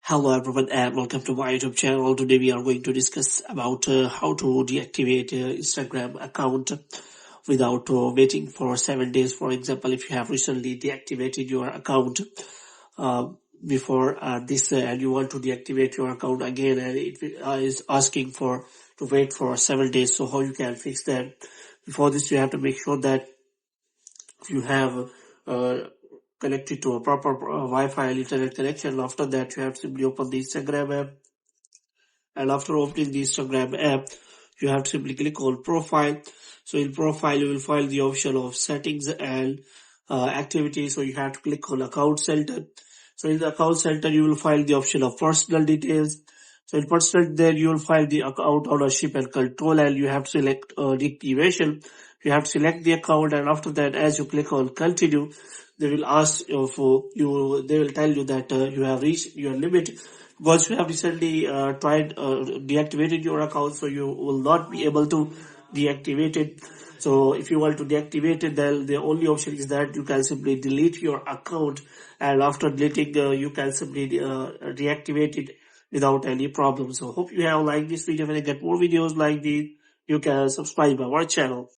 Hello everyone and welcome to my YouTube channel. Today we are going to discuss about how to deactivate Instagram account without waiting for 7 days. For example, if you have recently deactivated your account uh, before this and you want to deactivate your account again and it is asking for to wait for 7 days. So how you can fix that? Before this you have to make sure that you have uh, connected to a proper Wi-Fi internet connection. After that, you have to simply open the Instagram app, and after opening the Instagram app, you have to simply click on profile. So in profile, you will find the option of settings and activity. So you have to click on account center. So in the account center, you will find the option of personal details. So in personal, there you will find the account ownership and control, and you have to select deactivation. You have to select the account, and after that, as you click on continue, they will ask for you. They will tell you that you have reached your limit. Once you have recently tried deactivated your account, so you will not be able to deactivate it. So if you want to deactivate it, then the only option is that you can simply delete your account, and after deleting, you can simply reactivate it without any problem. So hope you have liked this video. When you get more videos like these, you can subscribe our channel.